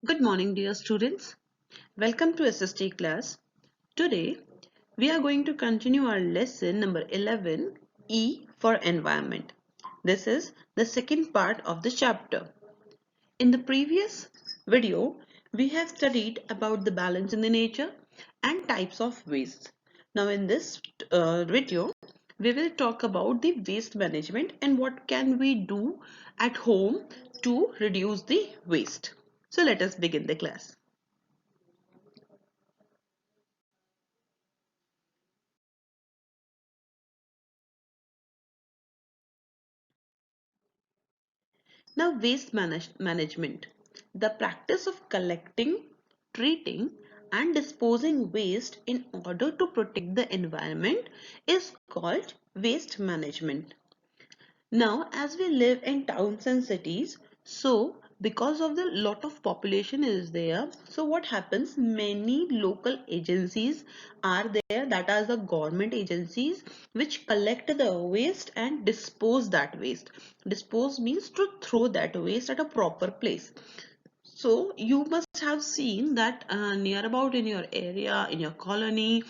Good morning, dear students. Welcome to SST class. Today, we are going to continue our lesson number 11, E for environment. This is the second part of the chapter. In the previous video, we have studied about the balance in the nature and types of waste. Now, in this video, we will talk about the waste management and what can we do at home to reduce the waste. So let us begin the class. Now, management, the practice of collecting, treating, and disposing waste in order to protect the environment is called waste management. Now, as we live in towns and cities, so because of the lot of population is there, so what happens? Many local agencies are there, that are the government agencies which collect the waste and dispose that waste. Dispose means to throw that waste at a proper place. So you must have seen that near about in your area, in your colony,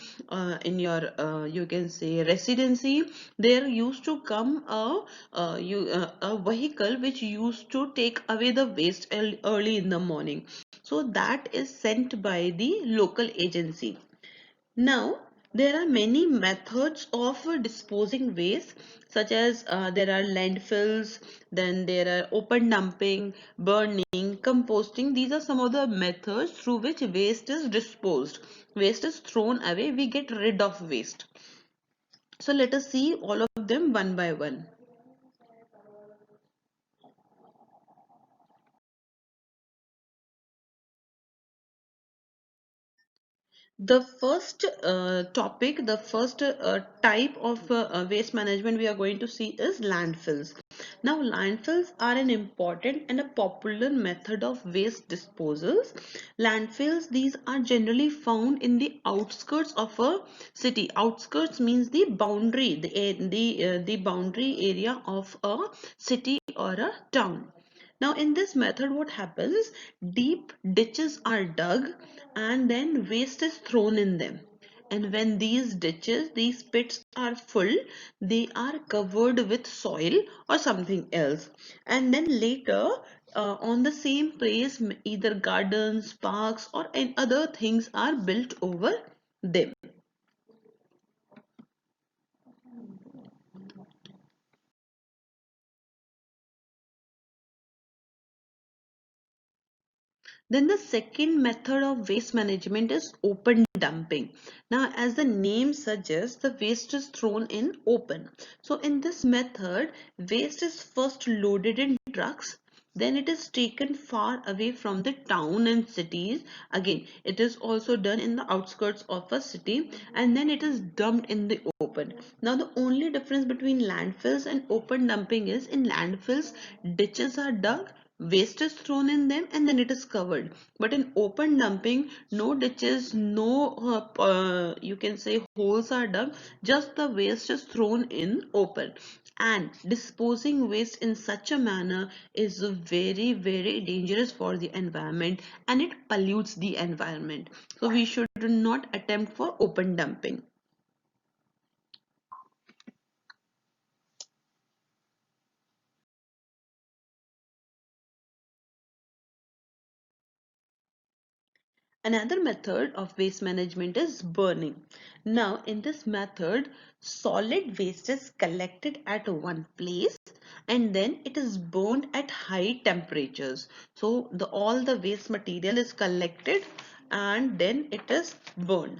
in your you can say residency, there used to come a vehicle which used to take away the waste early in the morning. So that is sent by the local agency. Now, there are many methods of disposing waste, such as there are landfills, then there are open dumping, burning, composting. These are some of the methods through which waste is disposed. Waste is thrown away, we get rid of waste. So let us see all of them one by one. The first type of waste management we are going to see is landfills. Now, landfills are an important and a popular method of waste disposals. Landfills, these are generally found in the outskirts of a city. Outskirts means the boundary, the boundary area of a city or a town. Now, in this method, what happens? Deep ditches are dug and then waste is thrown in them. And when these ditches, these pits are full, they are covered with soil or something else. And then later, on the same place, either gardens, parks, or any other things are built over them. Then the second method of waste management is open dumping. Now, as the name suggests, the waste is thrown in open. So in this method, waste is first loaded in trucks, then it is taken far away from the town and cities. Again, it is also done in the outskirts of a city, and then it is dumped in the open. Now, the only difference between landfills and open dumping is in landfills, ditches are dug, waste is thrown in them, and then it is covered. But in open dumping, no ditches, no you can say holes are dug, just the waste is thrown in open. And disposing waste in such a manner is very dangerous for the environment, and it pollutes the environment. So we should not attempt for open dumping. Another method of waste management is burning. Now, in this method, solid waste is collected at one place and then it is burned at high temperatures. So, all the waste material is collected and then it is burned.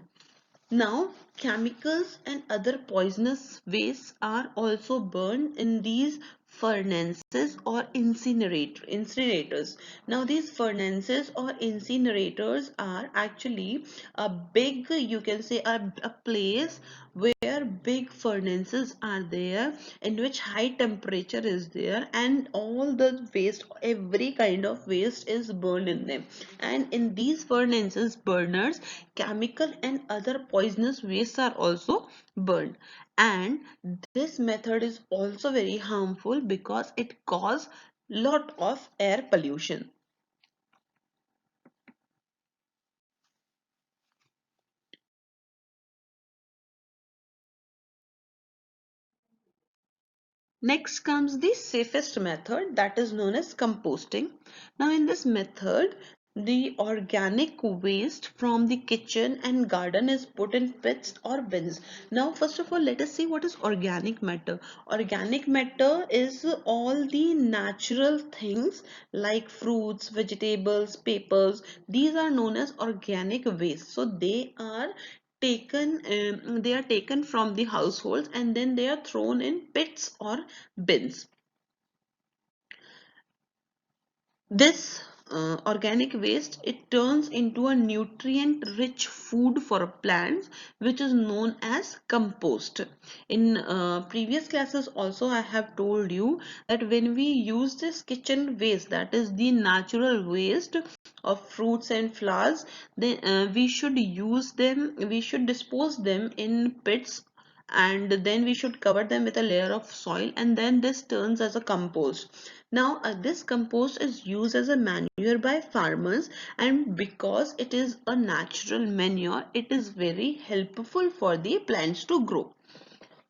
Now, chemicals and other poisonous wastes are also burned in these furnaces or incinerators. Now, these furnaces or incinerators are actually a big, you can say, a place where big furnaces are there, in which high temperature is there, and all the waste, every kind of waste is burned in them. And in these furnaces, burners, chemical and other poisonous wastes are also burned. And this method is also very harmful because it causes lot of air pollution. Next comes the safest method, that is known as composting. Now in this method, the organic waste from the kitchen and garden is put in pits or bins. Now first of all, let us see what is organic matter. Organic matter is all the natural things like fruits, vegetables, papers. These are known as organic waste. So they are taken from the households and then they are thrown in pits or bins. This organic waste, it turns into a nutrient rich food for plants, which is known as compost. In previous classes also I have told you that when we use this kitchen waste, that is the natural waste of fruits and flowers, then we should dispose them in pits, and then we should cover them with a layer of soil, and then this turns as a compost. Now this compost is used as a manure by farmers, and because it is a natural manure, it is very helpful for the plants to grow.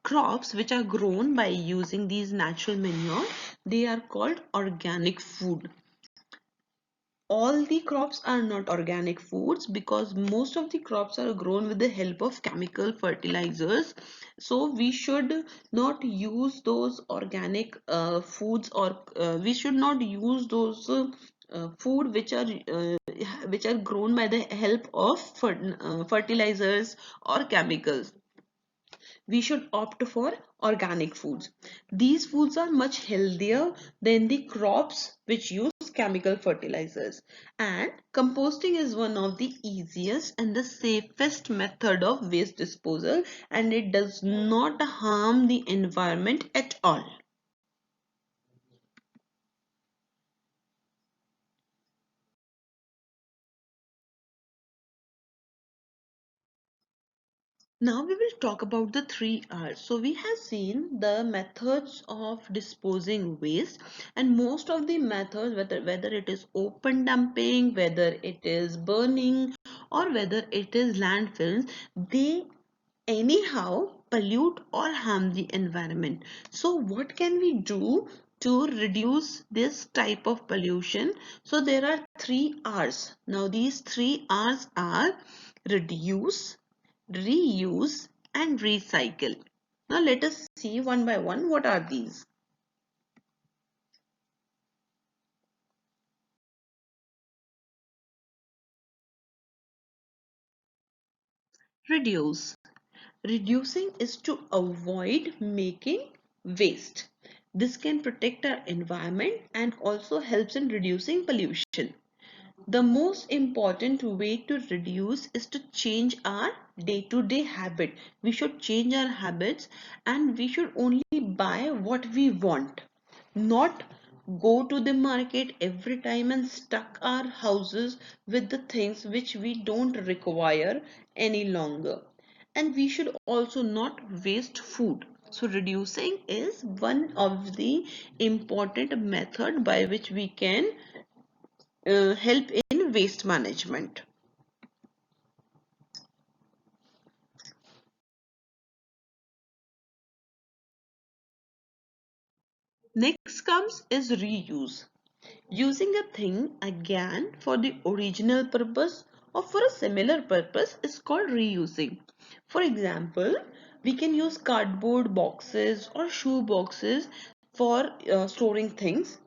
Crops which are grown by using these natural manure, they are called organic food. All the crops are not organic foods because most of the crops are grown with the help of chemical fertilizers. So we should not use those organic foods, or we should not use those food which are grown by the help of fertilizers or chemicals. We should opt for organic foods. These foods are much healthier than the crops which use chemical fertilizers. And composting is one of the easiest and the safest method of waste disposal, and it does not harm the environment at all. Now we will talk about the 3 R's. So we have seen the methods of disposing waste, and most of the methods, whether it is open dumping, whether it is burning, or whether it is landfills, they anyhow pollute or harm the environment. So what can we do to reduce this type of pollution? So there are 3 R's. Now these 3 R's are reduce, reuse, and recycle. Now let us see one by one what are these. Reduce. Reducing is to avoid making waste. This can protect our environment and also helps in reducing pollution. The most important way to reduce is to change our day-to-day habit. We should change our habits, and we should only buy what we want, not go to the market every time and stuck our houses with the things which we don't require any longer. And we should also not waste food. So reducing is one of the important method by which we can help in waste management. Next comes is reuse. Using a thing again for the original purpose or for a similar purpose is called reusing. For example, we can use cardboard boxes or shoe boxes for storing things.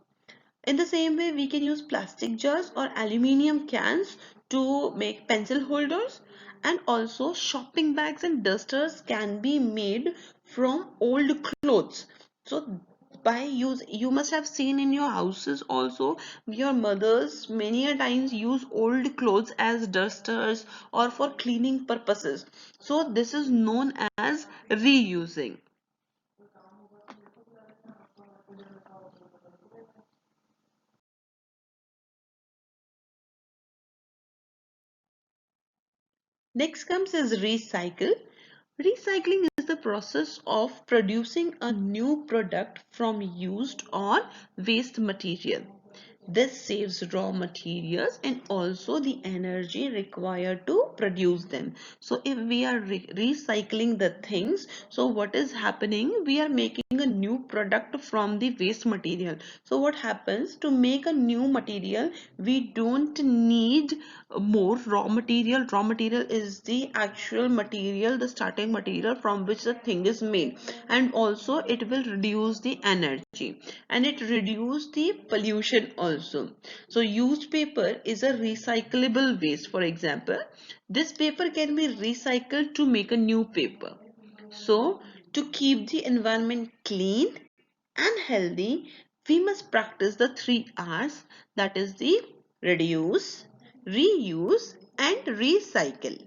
In the same way, we can use plastic jars or aluminium cans to make pencil holders, and also shopping bags and dusters can be made from old clothes. So by use, you must have seen in your houses also, your mothers many a times use old clothes as dusters or for cleaning purposes. So this is known as reusing. Next comes is recycle. Recycling is the process of producing a new product from used or waste material. This saves raw materials and also the energy required to produce them. So if we are recycling the things, so what is happening? We are making a new product from the waste material. So what happens? To make a new material, we don't need more raw material. Raw material is the actual material, the starting material from which the thing is made, and also it will reduce the energy and it reduce the pollution also. So used paper is a recyclable waste. For example, this paper can be recycled to make a new paper. So to keep the environment clean and healthy, we must practice the 3 R's, that is the reduce, reuse and recycle.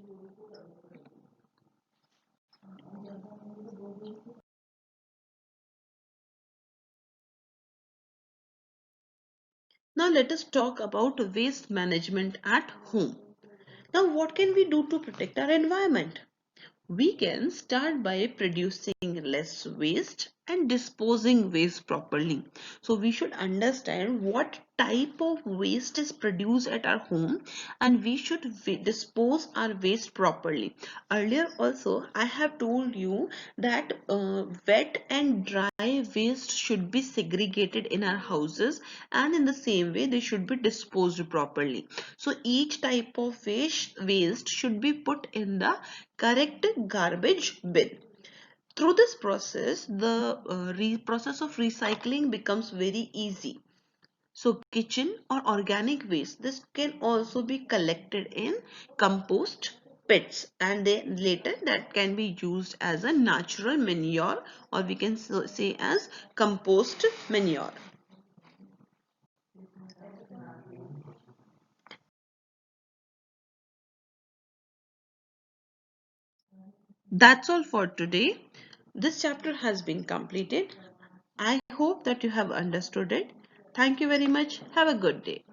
Now let us talk about waste management at home. Now what can we do to protect our environment? We can start by producing less waste and disposing waste properly. So we should understand what type of waste is produced at our home and we should dispose our waste properly. Earlier also I have told you that wet and dry waste should be segregated in our houses, and in the same way they should be disposed properly. So each type of waste should be put in the correct garbage bin. Through this process, the process of recycling becomes very easy. So kitchen or organic waste, this can also be collected in compost pits, and then later that can be used as a natural manure, or we can say as compost manure. That's all for today. This chapter has been completed. I hope that you have understood it. Thank you very much. Have a good day.